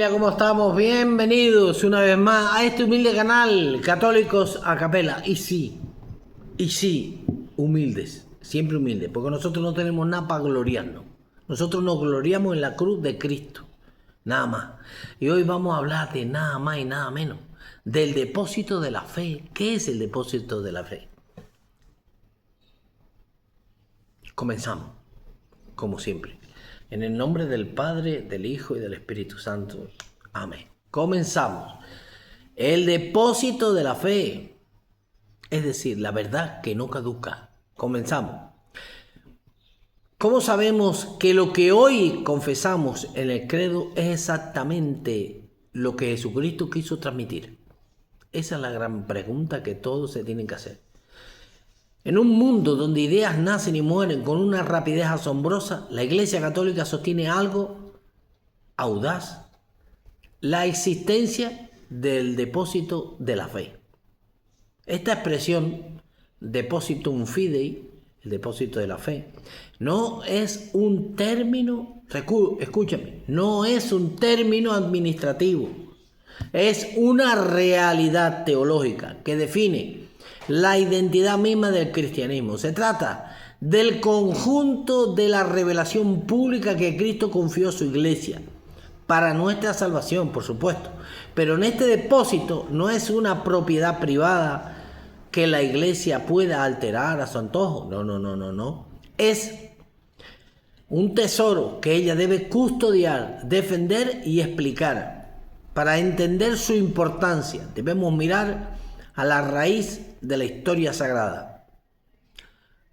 Hola, ¿cómo estamos? Bienvenidos una vez más a este humilde canal, Católicos a Capela. Y sí, humildes, siempre humildes, porque nosotros no tenemos nada para gloriarnos. Nosotros nos gloriamos en la cruz de Cristo, nada más. Y hoy vamos a hablar de nada más y nada menos, del depósito de la fe. ¿Qué es el depósito de la fe? Comenzamos, como siempre. En el nombre del Padre, del Hijo y del Espíritu Santo. Amén. Comenzamos. El depósito de la fe. Es decir, la verdad que no caduca. Comenzamos. ¿Cómo sabemos que lo que hoy confesamos en el credo es exactamente lo que Jesucristo quiso transmitir? Esa es la gran pregunta que todos se tienen que hacer. En un mundo donde ideas nacen y mueren con una rapidez asombrosa, la Iglesia Católica sostiene algo audaz: la existencia del depósito de la fe. Esta expresión, depositum fidei, el depósito de la fe, no es un término, escúchame, no es un término administrativo, es una realidad teológica que define la identidad misma del cristianismo. Se trata del conjunto de la revelación pública que Cristo confió a su iglesia para nuestra salvación, por supuesto. Pero en este depósito no es una propiedad privada que la iglesia pueda alterar a su antojo. No. Es un tesoro que ella debe custodiar, defender y explicar. Para entender su importancia, debemos mirar a la raíz de la historia sagrada.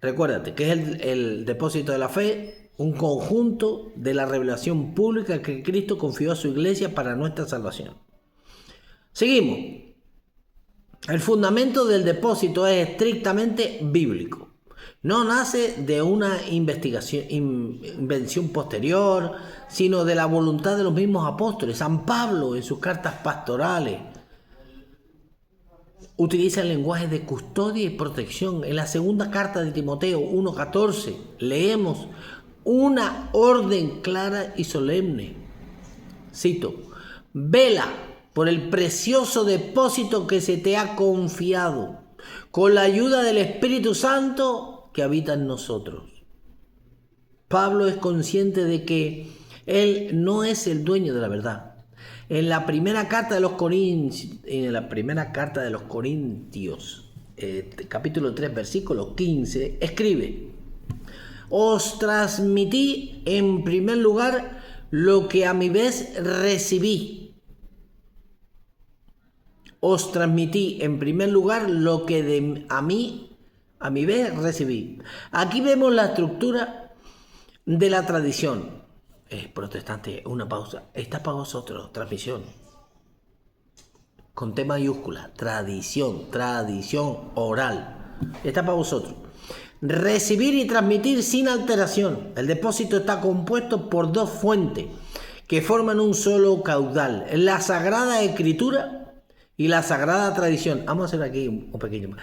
Recuérdate que es el depósito de la fe, un conjunto de la revelación pública que Cristo confió a su iglesia para nuestra salvación. Seguimos. El fundamento del depósito es estrictamente bíblico. No nace de una invención posterior, sino de la voluntad de los mismos apóstoles. San Pablo, en sus cartas pastorales, utiliza el lenguaje de custodia y protección. En la segunda carta de Timoteo 1:14 leemos una orden clara y solemne. Cito: vela por el precioso depósito que se te ha confiado, con la ayuda del Espíritu Santo que habita en nosotros. Pablo es consciente de que él no es el dueño de la verdad. En la primera carta de los Corintios, capítulo 3, versículo 15, escribe: os transmití en primer lugar lo que a mi vez recibí. Os transmití en primer lugar lo que a mi vez recibí. Aquí vemos la estructura de la tradición. Protestante, una pausa. Está para vosotros, transmisión. Con T mayúscula, tradición oral. Está para vosotros. Recibir y transmitir sin alteración. El depósito está compuesto por dos fuentes que forman un solo caudal: la Sagrada Escritura y la Sagrada Tradición. Vamos a hacer aquí un pequeño.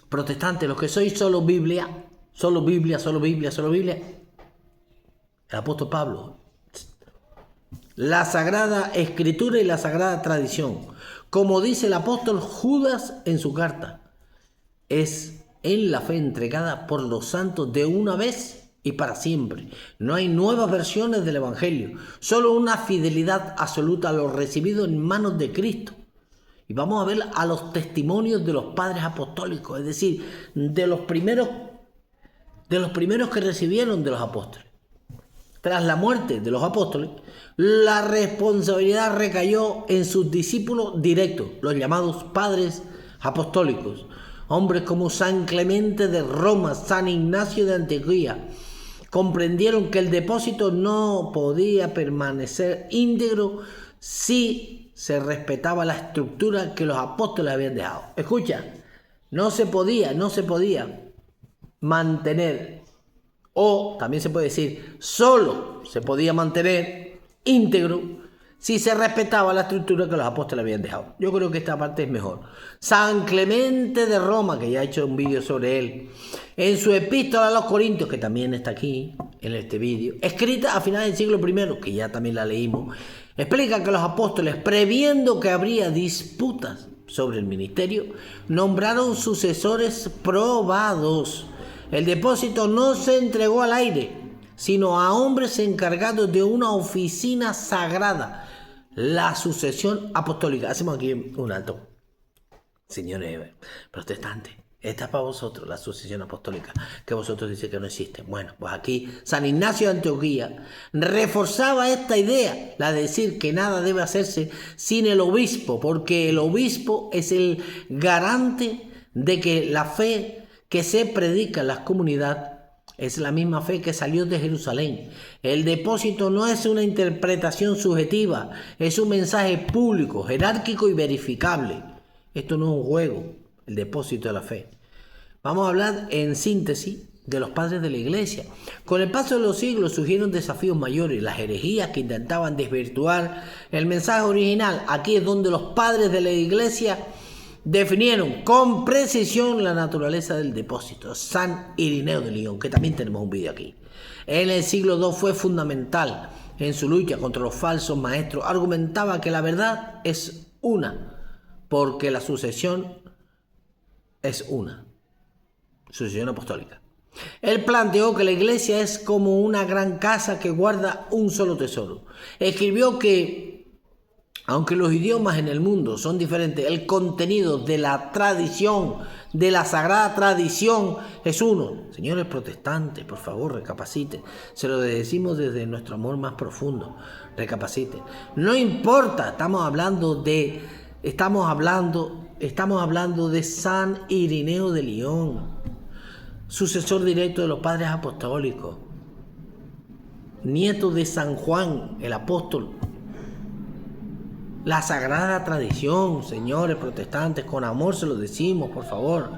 Protestantes, los que sois solo Biblia. El apóstol Pablo. La Sagrada Escritura y la Sagrada Tradición. Como dice el apóstol Judas en su carta, es en la fe entregada por los santos de una vez y para siempre. No hay nuevas versiones del Evangelio, solo una fidelidad absoluta a lo recibido en manos de Cristo. Y vamos a ver a los testimonios de los padres apostólicos, es decir, de los primeros que recibieron de los apóstoles. Tras la muerte de los apóstoles, la responsabilidad recayó en sus discípulos directos, los llamados padres apostólicos. Hombres como San Clemente de Roma, San Ignacio de Antioquía, comprendieron que el depósito no podía permanecer íntegro si se respetaba la estructura que los apóstoles habían dejado. Escucha, no se podía mantener, o también se puede decir, solo se podía mantener íntegro si se respetaba la estructura que los apóstoles habían dejado. Yo creo que esta parte es mejor. San Clemente de Roma, que ya he hecho un vídeo sobre él, en su epístola a los Corintios, que también está aquí en este vídeo, escrita a finales del siglo I, que ya también la leímos, explica que los apóstoles, previendo que habría disputas sobre el ministerio, nombraron sucesores probados. El depósito no se entregó al aire, sino a hombres encargados de una oficina sagrada, la sucesión apostólica. Hacemos aquí un alto. Señores protestantes, esta es para vosotros, la sucesión apostólica, que vosotros dicen que no existe. Bueno, pues aquí San Ignacio de Antioquía reforzaba esta idea, la de decir que nada debe hacerse sin el obispo, porque el obispo es el garante de que la fe que se predica en las comunidades es la misma fe que salió de Jerusalén. El depósito no es una interpretación subjetiva, es un mensaje público, jerárquico y verificable. Esto no es un juego, el depósito de la fe. Vamos a hablar en síntesis de los padres de la iglesia. Con el paso de los siglos surgieron desafíos mayores, las herejías que intentaban desvirtuar el mensaje original. Aquí es donde los padres de la iglesia definieron con precisión la naturaleza del depósito. San Irineo de Lyon, que también tenemos un vídeo aquí. En el siglo II fue fundamental en su lucha contra los falsos maestros. Argumentaba que la verdad es una, porque la sucesión es una. Sucesión apostólica. Él planteó que la iglesia es como una gran casa que guarda un solo tesoro. Escribió que aunque los idiomas en el mundo son diferentes, el contenido de la tradición, de la sagrada tradición, es uno. Señores protestantes, por favor, recapaciten. Se lo decimos desde nuestro amor más profundo. Recapaciten. No importa, estamos hablando de San Irineo de Lyon, sucesor directo de los padres apostólicos, nieto de San Juan, el apóstol. La sagrada tradición, señores protestantes, con amor se lo decimos, por favor.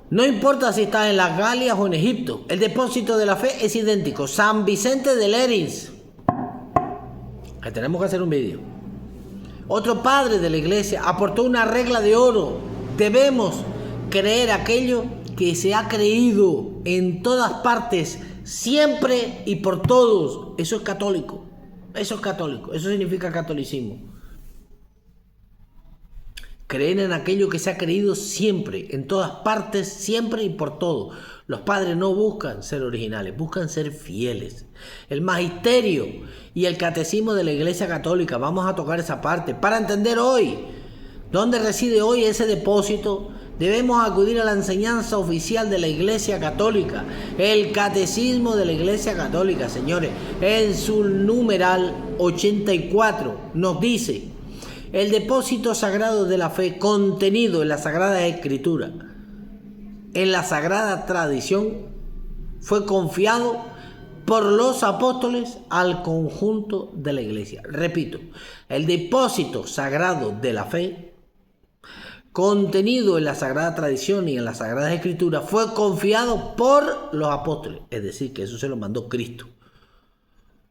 No importa si está en las Galias o en Egipto, el depósito de la fe es idéntico. San Vicente de Lérins, que tenemos que hacer un vídeo. Otro padre de la iglesia aportó una regla de oro. Debemos creer aquello que se ha creído en todas partes, siempre y por todos. Eso es católico. Eso es católico, eso significa catolicismo. Creer en aquello que se ha creído siempre, en todas partes, siempre y por todo. Los padres no buscan ser originales, buscan ser fieles. El magisterio y el catecismo de la Iglesia Católica, vamos a tocar esa parte. Para entender hoy dónde reside hoy ese depósito, debemos acudir a la enseñanza oficial de la Iglesia Católica, el Catecismo de la Iglesia Católica, señores. En su numeral 84 nos dice: el depósito sagrado de la fe contenido en la Sagrada Escritura, en la Sagrada Tradición, fue confiado por los apóstoles al conjunto de la Iglesia. Repito, el depósito sagrado de la fe contenido en la Sagrada Tradición y en la Sagrada Escritura fue confiado por los apóstoles. Es decir, que eso se lo mandó Cristo.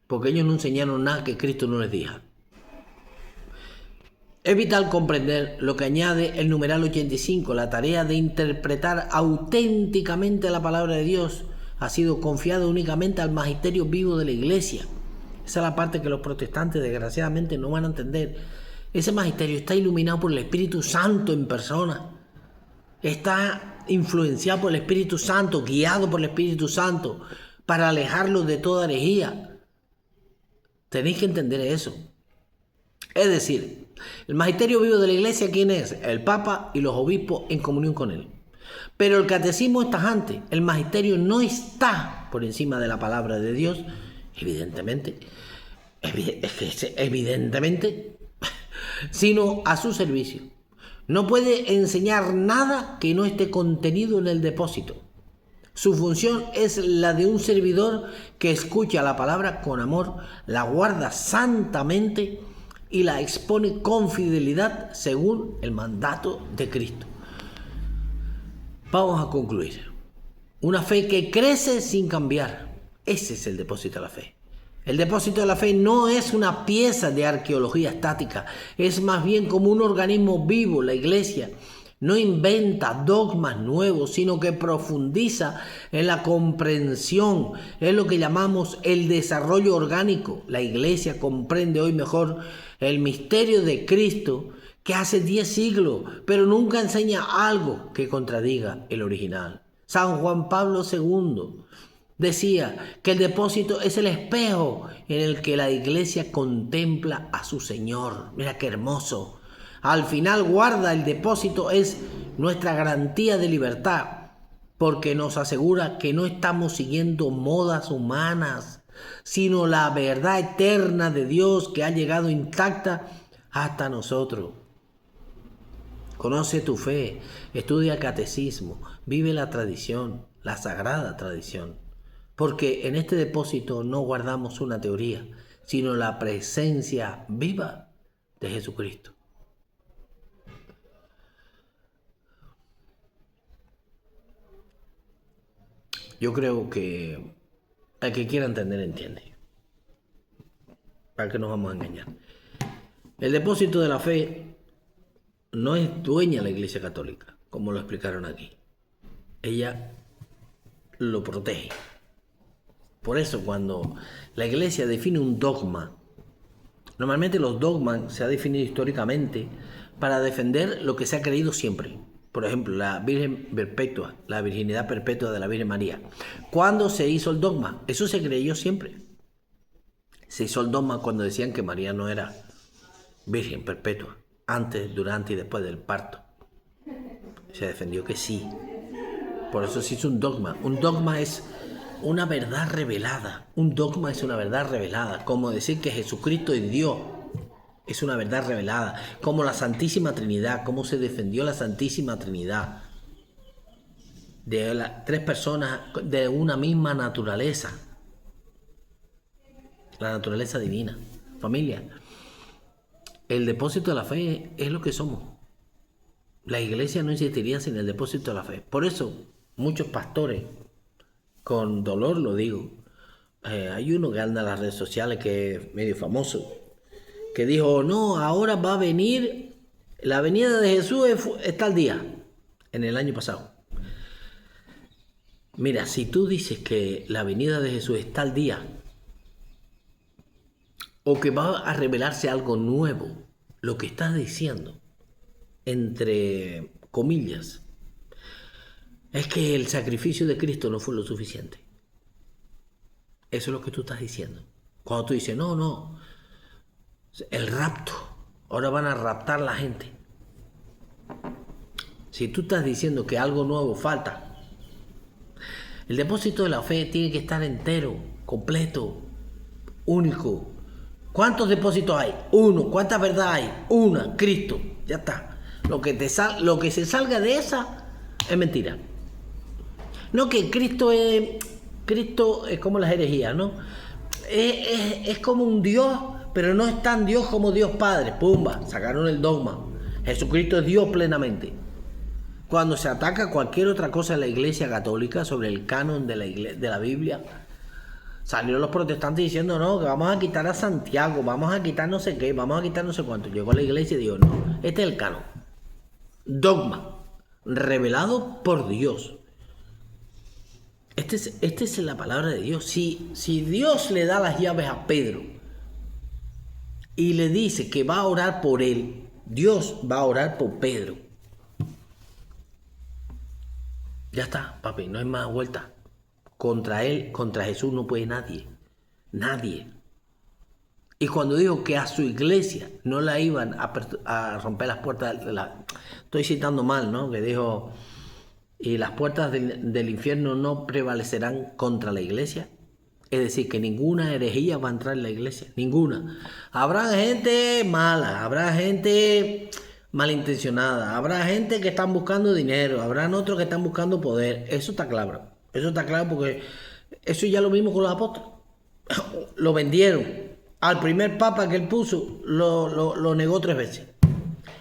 Porque ellos no enseñaron nada que Cristo no les dijo. Es vital comprender lo que añade el numeral 85. La tarea de interpretar auténticamente la palabra de Dios ha sido confiada únicamente al magisterio vivo de la Iglesia. Esa es la parte que los protestantes desgraciadamente no van a entender. Ese magisterio está iluminado por el Espíritu Santo en persona. Está influenciado por el Espíritu Santo, guiado por el Espíritu Santo, para alejarlos de toda herejía. Tenéis que entender eso. Es decir, el magisterio vivo de la Iglesia, ¿quién es? El Papa y los obispos en comunión con él. Pero el catecismo es tajante. El magisterio no está por encima de la palabra de Dios, evidentemente. Evidentemente, sino a su servicio. No puede enseñar nada que no esté contenido en el depósito. Su función es la de un servidor que escucha la palabra con amor, la guarda santamente y la expone con fidelidad según el mandato de Cristo. Vamos a concluir. Una fe que crece sin cambiar. Ese es el depósito de la fe. El depósito de la fe no es una pieza de arqueología estática, es más bien como un organismo vivo. La iglesia no inventa dogmas nuevos, sino que profundiza en la comprensión. Es lo que llamamos el desarrollo orgánico. La iglesia comprende hoy mejor el misterio de Cristo que hace 10 siglos, pero nunca enseña algo que contradiga el original. San Juan Pablo II decía que el depósito es el espejo en el que la iglesia contempla a su Señor. Mira qué hermoso. Al final guarda el depósito es nuestra garantía de libertad, porque nos asegura que no estamos siguiendo modas humanas, sino la verdad eterna de Dios que ha llegado intacta hasta nosotros. Conoce tu fe, estudia el catecismo, vive la tradición, la sagrada tradición, porque en este depósito no guardamos una teoría, sino la presencia viva de Jesucristo. Yo creo que el que quiera entender, entiende. ¿Para qué nos vamos a engañar? El depósito de la fe no es dueña la Iglesia Católica, como lo explicaron aquí. Ella lo protege. Por eso cuando la Iglesia define un dogma, normalmente los dogmas se han definido históricamente para defender lo que se ha creído siempre. Por ejemplo, la Virgen Perpetua, la virginidad perpetua de la Virgen María. ¿Cuándo se hizo el dogma? Eso se creyó siempre. Se hizo el dogma cuando decían que María no era virgen perpetua, antes, durante y después del parto. Se defendió que sí. Por eso se hizo un dogma. Un dogma es una verdad revelada. Un dogma es una verdad revelada. Como decir que Jesucristo es Dios. Es una verdad revelada, como la Santísima Trinidad, cómo se defendió la Santísima Trinidad. De tres personas de una misma naturaleza. La naturaleza divina. Familia, el depósito de la fe es lo que somos. La iglesia no existiría sin el depósito de la fe. Por eso, muchos pastores, con dolor lo digo, hay uno que anda en las redes sociales que es medio famoso, que dijo, no, ahora va a venir, la venida de Jesús está al día, en el año pasado. Mira, si tú dices que la venida de Jesús está al día, o que va a revelarse algo nuevo, lo que estás diciendo, entre comillas, es que el sacrificio de Cristo no fue lo suficiente. Eso es lo que tú estás diciendo. Cuando tú dices, no, el rapto, ahora van a raptar la gente. Si tú estás diciendo que algo nuevo falta, el depósito de la fe tiene que estar entero, completo, único. ¿Cuántos depósitos hay? Uno. ¿Cuántas verdades hay? Una, Cristo. Ya está. Lo que se salga de esa es mentira. No que Cristo es como las herejías, ¿no? Es como un Dios, pero no es tan Dios como Dios Padre. Pumba, sacaron el dogma. Jesucristo es Dios plenamente. Cuando se ataca cualquier otra cosa en la Iglesia Católica sobre el canon de la Biblia, salieron los protestantes diciendo, no, que vamos a quitar a Santiago, vamos a quitar no sé qué, vamos a quitar no sé cuánto. Llegó a la iglesia y dijo, no, este es el canon. Dogma, revelado por Dios. Esta es la palabra de Dios. Si Dios le da las llaves a Pedro y le dice que va a orar por él, Dios va a orar por Pedro. Ya está, papi, no hay más vuelta. Contra él, contra Jesús no puede nadie. Nadie. Y cuando dijo que a su iglesia no la iban a romper las puertas, estoy citando mal, ¿no? Que dijo, y las puertas del infierno no prevalecerán contra la iglesia. Es decir, que ninguna herejía va a entrar en la iglesia. Ninguna. Habrá gente mala, habrá gente malintencionada, habrá gente que están buscando dinero, habrán otros que están buscando poder. Eso está claro. Eso está claro porque eso ya lo mismo con los apóstoles. Lo vendieron. Al primer papa que él puso, lo negó 3 veces.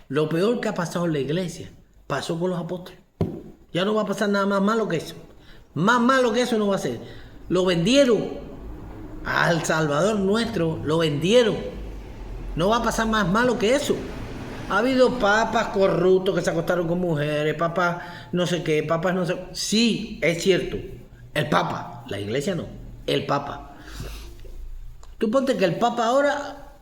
Lo peor que ha pasado en la iglesia, pasó con los apóstoles. Ya no va a pasar nada más malo que eso. Más malo que eso no va a ser. Lo vendieron. Al Salvador nuestro lo vendieron. No va a pasar más malo que eso. Ha habido papas corruptos que se acostaron con mujeres, papas no sé qué, papas no sé... Sí, es cierto. El papa, la iglesia no, el papa. Tú ponte que el papa ahora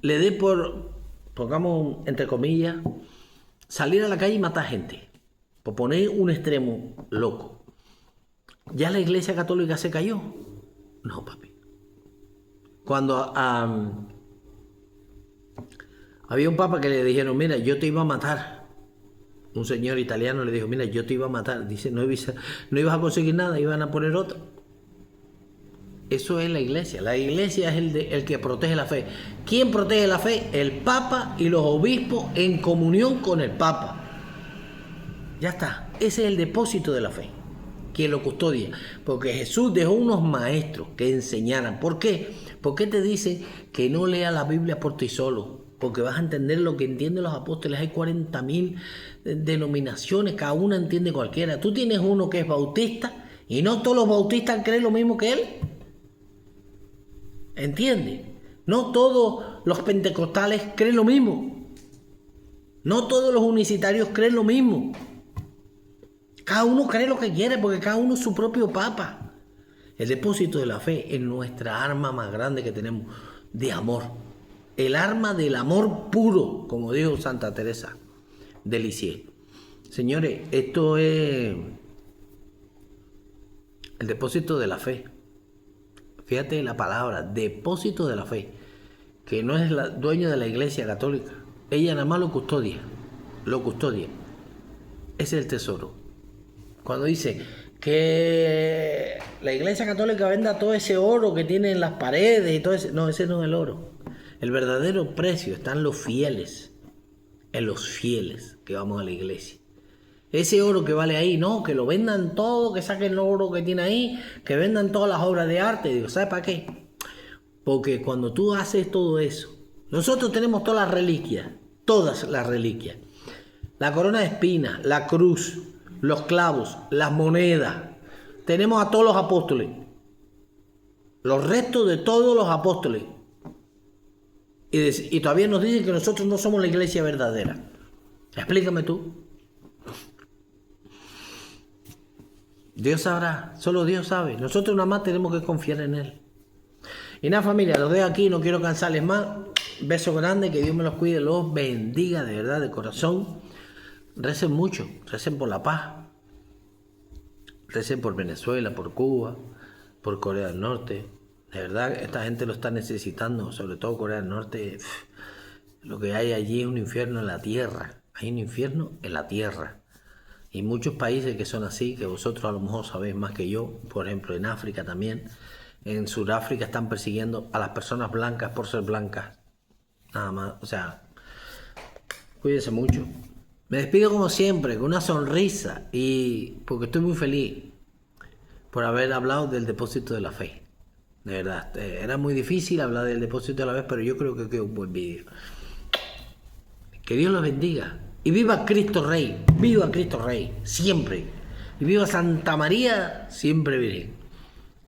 le dé por, pongamos entre comillas, salir a la calle y matar gente. Por poner un extremo loco. ¿Ya la iglesia católica se cayó? No, papi. Cuando había un papa que le dijeron, mira, yo te iba a matar. Un señor italiano le dijo, mira, yo te iba a matar. Dice, no ibas a conseguir nada, iban a poner otro. Eso es la iglesia. La iglesia es el que protege la fe. ¿Quién protege la fe? El papa y los obispos en comunión con el papa. Ya está. Ese es el depósito de la fe. Quien lo custodia. Porque Jesús dejó unos maestros que enseñaran. ¿Por qué? ¿Por qué te dicen que no leas la Biblia por ti solo? Porque vas a entender lo que entienden los apóstoles. Hay 40.000 denominaciones, cada una entiende cualquiera. Tú tienes uno que es bautista y no todos los bautistas creen lo mismo que él. ¿Entiendes? No todos los pentecostales creen lo mismo. No todos los unicitarios creen lo mismo. Cada uno cree lo que quiere porque cada uno es su propio papa. El depósito de la fe es nuestra arma más grande que tenemos de amor. El arma del amor puro, como dijo Santa Teresa de Lisieux. Señores, esto es el depósito de la fe. Fíjate la palabra, depósito de la fe. Que no es la dueña de la iglesia católica. Ella nada más lo custodia. Lo custodia. Ese es el tesoro. Cuando dice que la iglesia católica venda todo ese oro que tiene en las paredes y todo ese... No, ese no es el oro. El verdadero precio está en los fieles que vamos a la iglesia. Ese oro que vale ahí, no, que lo vendan todo, que saquen el oro que tiene ahí, que vendan todas las obras de arte. Digo, ¿sabes para qué? Porque cuando tú haces todo eso, nosotros tenemos todas las reliquias. La corona de espinas, la cruz, los clavos, las monedas. Tenemos a todos los apóstoles. Los restos de todos los apóstoles. Y todavía nos dicen que nosotros no somos la iglesia verdadera. Explícame tú. Dios sabrá, solo Dios sabe. Nosotros nada más tenemos que confiar en Él. Y nada, familia, los dejo aquí, no quiero cansarles más. Beso grande, que Dios me los cuide, los bendiga de verdad, de corazón. Recen mucho, recen por la paz. Recen por Venezuela, por Cuba, por Corea del Norte. De verdad, esta gente lo está necesitando, sobre todo Corea del Norte. Lo que hay allí es un infierno en la tierra. Hay un infierno en la tierra. Y muchos países que son así, que vosotros a lo mejor sabéis más que yo. Por ejemplo, en África también. En Sudáfrica están persiguiendo a las personas blancas por ser blancas. Nada más, o sea, cuídense mucho. Me despido como siempre, con una sonrisa. Y porque estoy muy feliz por haber hablado del depósito de la fe. De verdad, era muy difícil hablar del depósito de la fe, pero yo creo que quedó un buen vídeo. Que Dios los bendiga. Y viva Cristo Rey, siempre. Y viva Santa María, siempre virgen.